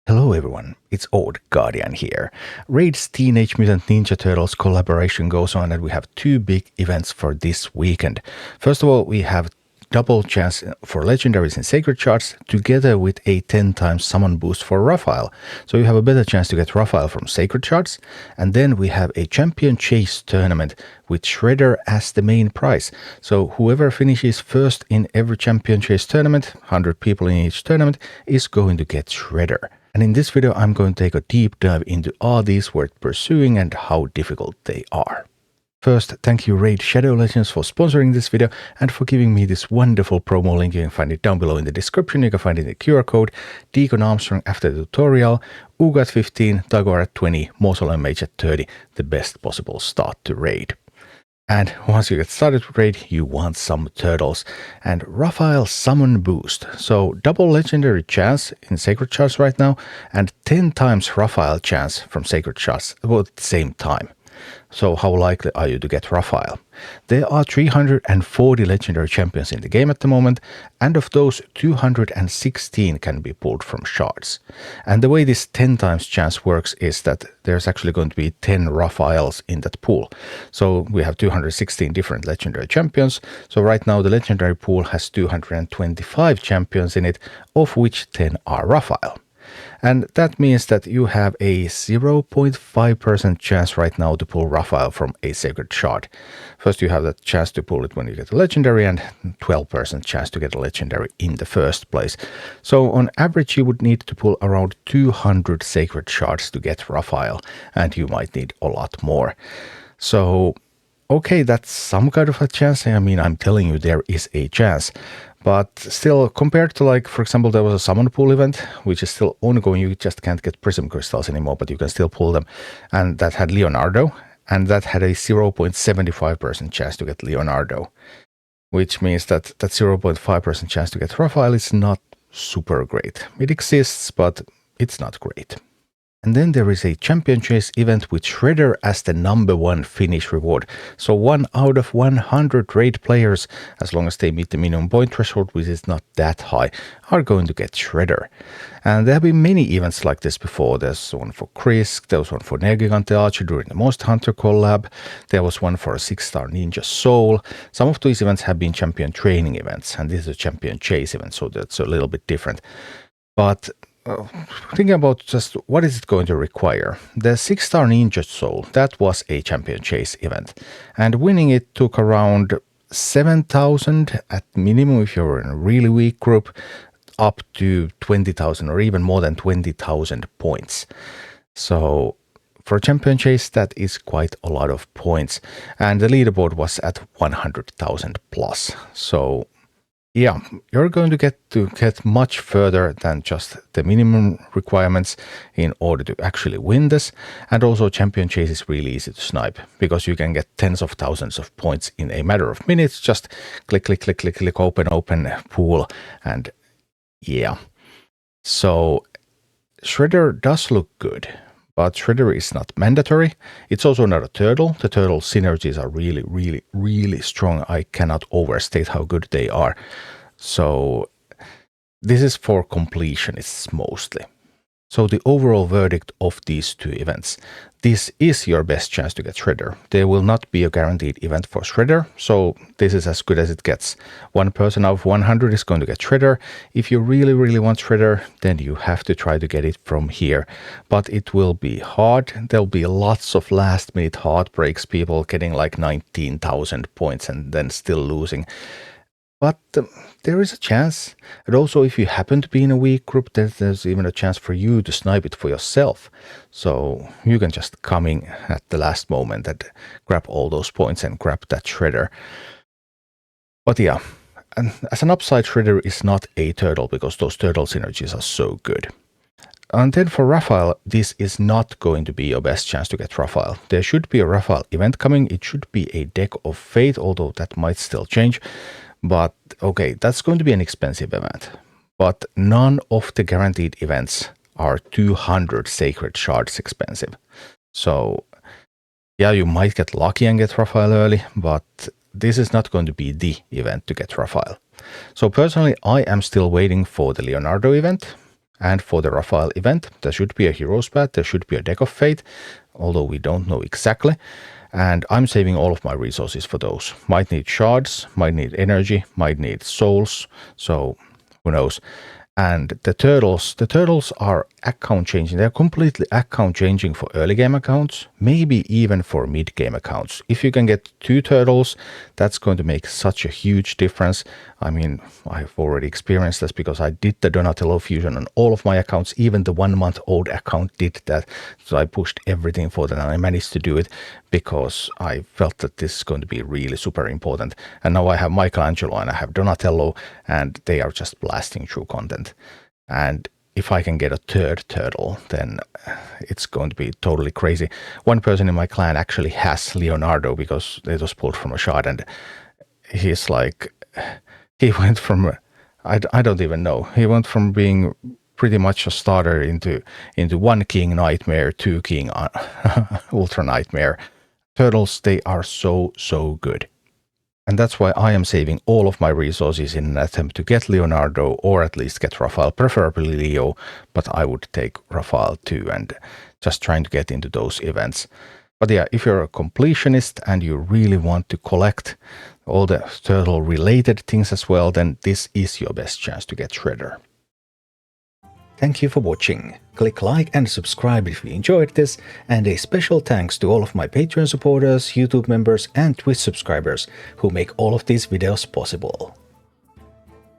Hello everyone, it's Old Guardian here. Raid's Teenage Mutant Ninja Turtles collaboration goes on and we have two big events for this weekend. First of all, we have double chance for legendaries in sacred charts together with a 10 times summon boost for Raphael. So you have a better chance to get Raphael from sacred charts. And then we have a champion chase tournament with Shredder as the main prize. So whoever finishes first in every champion chase tournament, 100 people in each tournament, is going to get Shredder. And in this video I'm going to take a deep dive into all these worth pursuing and how difficult they are. First, thank you Raid Shadow Legends for sponsoring this video and for giving me this wonderful promo link. You can find it down below in the description. You can find it in the QR code. Deacon Armstrong after the tutorial, Uugo at 15, Tagoar at 20, Mausoleum Mage at 30. The best possible start to Raid. And once you get started with Raid, you want some turtles. And Raphael Summon Boost. So double legendary chance in sacred charts right now and 10 times Raphael chance from sacred charts about the same time. So how likely are you to get Raphael? There are 340 legendary champions in the game at the moment, and of those 216 can be pulled from shards. And the way this 10 times chance works is that there's actually going to be 10 Raphaels in that pool. So we have 216 different legendary champions. So right now the legendary pool has 225 champions in it, of which 10 are Raphael. And that means that you have a 0.5% chance right now to pull Raphael from a sacred shard. First you have the chance to pull it when you get a legendary and 12% chance to get a legendary in the first place. So on average you would need to pull around 200 sacred shards to get Raphael, and you might need a lot more. So okay, that's some kind of a chance. I mean, I'm telling you there is a chance. But still, compared to, like, for example, there was a summon pool event, which is still ongoing. You just can't get prism crystals anymore, but you can still pull them. And that had Leonardo, and that had a 0.75% chance to get Leonardo, which means that that 0.5% chance to get Raphael is not super great. It exists, but it's not great. And then there is a champion chase event with Shredder as the #1 finish reward. So 1 out of 100 raid players, as long as they meet the minimum point threshold, which is not that high, are going to get Shredder. And there have been many events like this before. There's one for Chris, there was one for Nergigante Archer during the Monster Hunter collab, there was one for a 6-star Ninja Soul. Some of these events have been champion training events, and this is a champion chase event, so that's a little bit different. But thinking about just what is it going to require. The 6-star Ninja Soul, that was a champion chase event, and winning it took around 7,000 at minimum if you're in a really weak group, up to 20,000 or even more than 20,000 points. So for a champion chase, that is quite a lot of points, and the leaderboard was at 100,000 plus. So yeah, you're going to get much further than just the minimum requirements in order to actually win this. And also champion chase is really easy to snipe because you can get tens of thousands of points in a matter of minutes. Just click, click, click, click, click, open, pool, and yeah. So Shredder does look good, but Shredder is not mandatory. It's also not a turtle. The turtle synergies are really, really, really strong. I cannot overstate how good they are. So this is for completionists mostly. So the overall verdict of these two events. This is your best chance to get Shredder. There will not be a guaranteed event for Shredder, so this is as good as it gets. 1 person out of 100 is going to get Shredder. If you really, really want Shredder, then you have to try to get it from here. But it will be hard. There'll be lots of last-minute heartbreaks, people getting like 19,000 points and then still losing. But there is a chance. And also, if you happen to be in a weak group, there's even a chance for you to snipe it for yourself. So you can just come in at the last moment and grab all those points and grab that Shredder. But yeah, and as an upside, Shredder is not a turtle because those turtle synergies are so good. And then for Raphael, this is not going to be your best chance to get Raphael. There should be a Raphael event coming. It should be a Deck of Fate, although that might still change. But okay, that's going to be an expensive event. But none of the guaranteed events are 200 sacred shards expensive. So yeah, you might get lucky and get Raphael early, but this is not going to be the event to get Raphael. So personally, I am still waiting for the Leonardo event. And for the Raphael event, there should be a Hero's Path, there should be a Deck of Fate, although we don't know exactly. And I'm saving all of my resources for those. Might need shards, might need energy, might need souls, so who knows. And the turtles are account changing. They're completely account changing for early game accounts, maybe even for mid game accounts. If you can get 2 turtles, that's going to make such a huge difference. I mean, I've already experienced this because I did the Donatello fusion on all of my accounts. Even the 1-month-old account did that. So I pushed everything for that and I managed to do it because I felt that this is going to be really super important. And now I have Michelangelo and I have Donatello and they are just blasting through content. And if I can get a 3rd turtle, then it's going to be totally crazy. One person in my clan actually has Leonardo because it was pulled from a shard, and he's like, he went from, I don't even know, he went from being pretty much a starter into 1 king nightmare, 2 king ultra nightmare. Turtles, they are so good. And that's why I am saving all of my resources in an attempt to get Leonardo, or at least get Raphael, preferably Leo, but I would take Raphael too, and just trying to get into those events. But yeah, if you're a completionist and you really want to collect all the turtle-related things as well, then this is your best chance to get Shredder. Thank you for watching. Click like and subscribe if you enjoyed this, and a special thanks to all of my Patreon supporters, YouTube members and Twitch subscribers who make all of these videos possible.